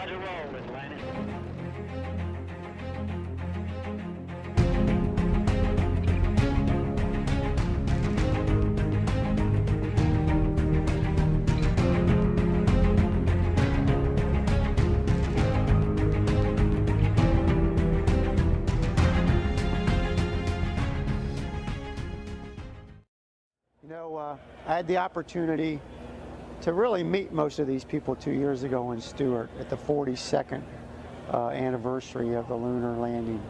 Roger, roll, Atlantis. You know, I had the opportunity to really meet most of these people 2 years ago in Stewart at the 42nd anniversary of the lunar landing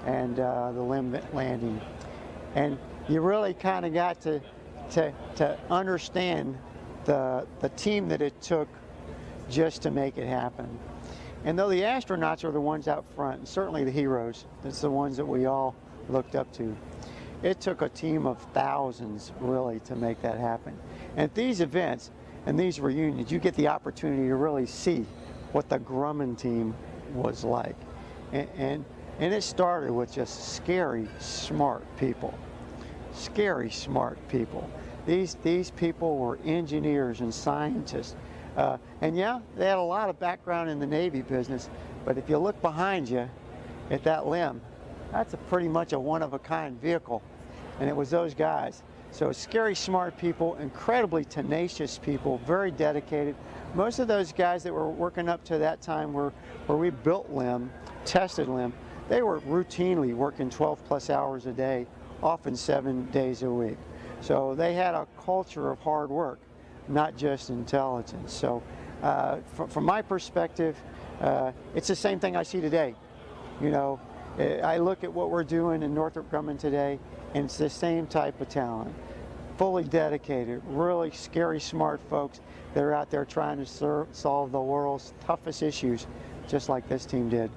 and the LIM landing. And you really kind of got to understand the team that it took just to make it happen. And though the astronauts are the ones out front, and certainly the heroes, that's the ones that we all looked up to, it took a team of thousands really to make that happen. And at these events and these reunions, you get the opportunity to really see what the Grumman team was like. And it started with just scary, smart people. Scary, smart people. These people were engineers and scientists. And yeah, they had a lot of background in the Navy business, but if you look behind you at that LIM, that's pretty much a one-of-a-kind vehicle, and it was those guys. So scary, smart people, incredibly tenacious people, very dedicated. Most of those guys that were working up to that time where we built LIM, tested LIM, they were routinely working 12+ hours a day, often 7 days a week. So they had a culture of hard work, not just intelligence. So from my perspective, it's the same thing I see today. You know, I look at what we're doing in Northrop Grumman today, and it's the same type of talent. Fully dedicated, really scary, smart folks that are out there trying to solve the world's toughest issues, just like this team did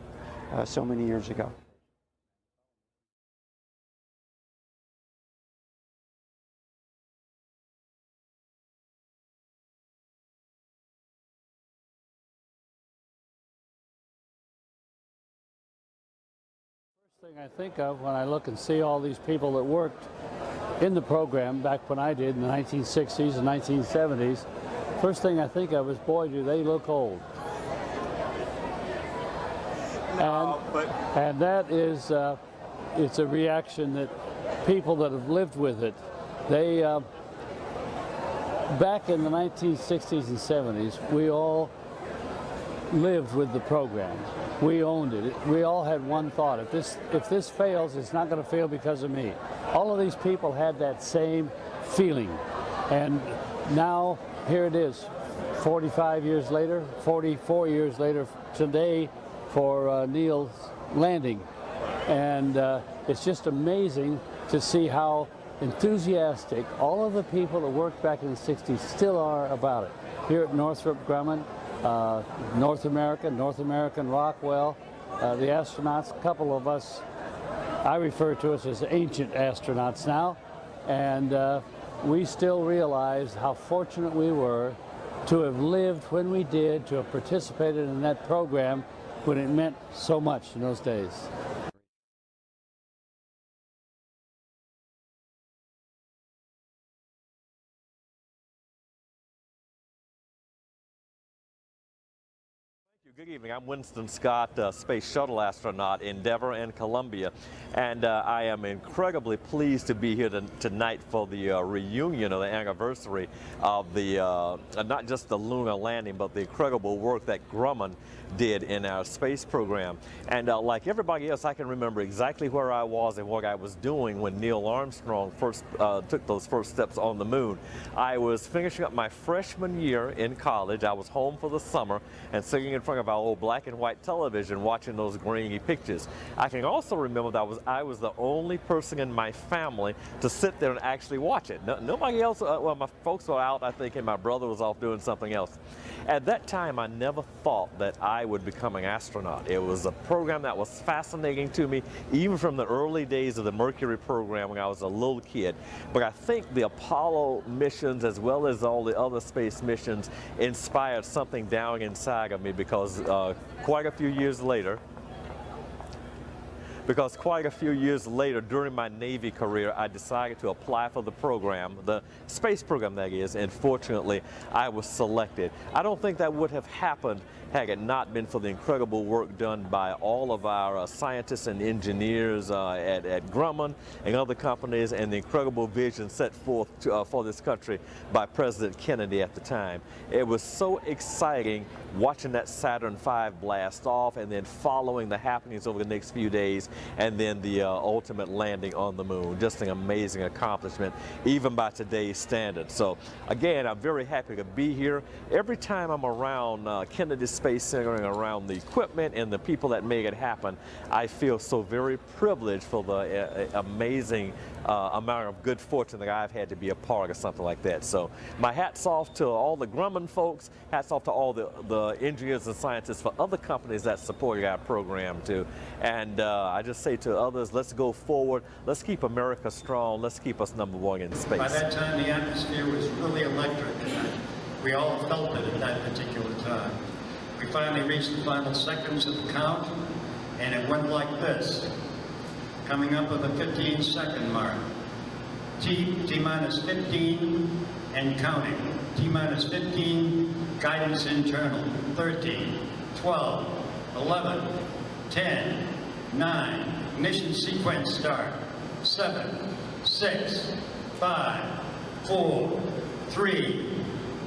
so many years ago. Thing I think of when I look and see all these people that worked in the program back when I did in the 1960s and 1970s, first thing I think of is, boy, do they look old. And that is, it's a reaction that people that have lived with it, they, back in the 1960s and 70s, we all lived with the program. We owned it. We all had one thought: if this fails, it's not going to fail because of me. All of these people had that same feeling, and now here it is, 45 years later, 44 years later today, for Neil's landing, and it's just amazing to see how enthusiastic all of the people that worked back in the 60s still are about it. Here at Northrop Grumman, North American Rockwell, the astronauts, a couple of us, I refer to us as ancient astronauts now, and we still realize how fortunate we were to have lived when we did, to have participated in that program when it meant so much in those days. Good evening. I'm Winston Scott, Space Shuttle astronaut, Endeavour and Columbia, and I am incredibly pleased to be here tonight for the reunion of the anniversary of the not just the lunar landing, but the incredible work that Grumman did in our space program. And like everybody else, I can remember exactly where I was and what I was doing when Neil Armstrong first took those first steps on the moon. I was finishing up my freshman year in college. I was home for the summer and sitting in front of our old black and white television watching those grainy pictures. I can also remember that I was the only person in my family to sit there and actually watch it. Nobody else, well, my folks were out, I think, and my brother was off doing something else. At that time, I never thought that I would become an astronaut. It was a program that was fascinating to me, even from the early days of the Mercury program when I was a little kid. But I think the Apollo missions, as well as all the other space missions, inspired something down inside of me, because quite a few years later, because quite a few years later, during my Navy career, I decided to apply for the program, the space program that is, and fortunately, I was selected. I don't think that would have happened had it not been for the incredible work done by all of our scientists and engineers at Grumman and other companies, and the incredible vision set forth for this country by President Kennedy at the time. It was so exciting watching that Saturn V blast off and then following the happenings over the next few days, and then the ultimate landing on the moon. Just an amazing accomplishment, even by today's standards. So again, I'm very happy to be here. Every time I'm around Kennedy Space Center and around the equipment and the people that make it happen, I feel so very privileged for the amazing amount of good fortune that I've had to be a part of something like that. So my hat's off to all the Grumman folks, hats off to all the engineers and scientists for other companies that supported our program too. And I just say to others, let's go forward, let's keep America strong, let's keep us #1 in space. By that time, the atmosphere was really electric, and we all felt it at that particular time. We finally reached the final seconds of the count, and it went like this. Coming up with a 15-second mark. T-minus 15 and counting. T-minus 15, guidance internal. 13, 12, 11, 10, 9, ignition sequence start. 7, 6, 5, 4, 3,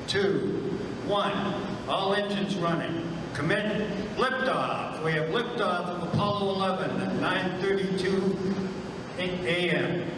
2, 1. All engines running. Commit, liftoff. We have liftoff of Apollo 11 at 9:32 a.m.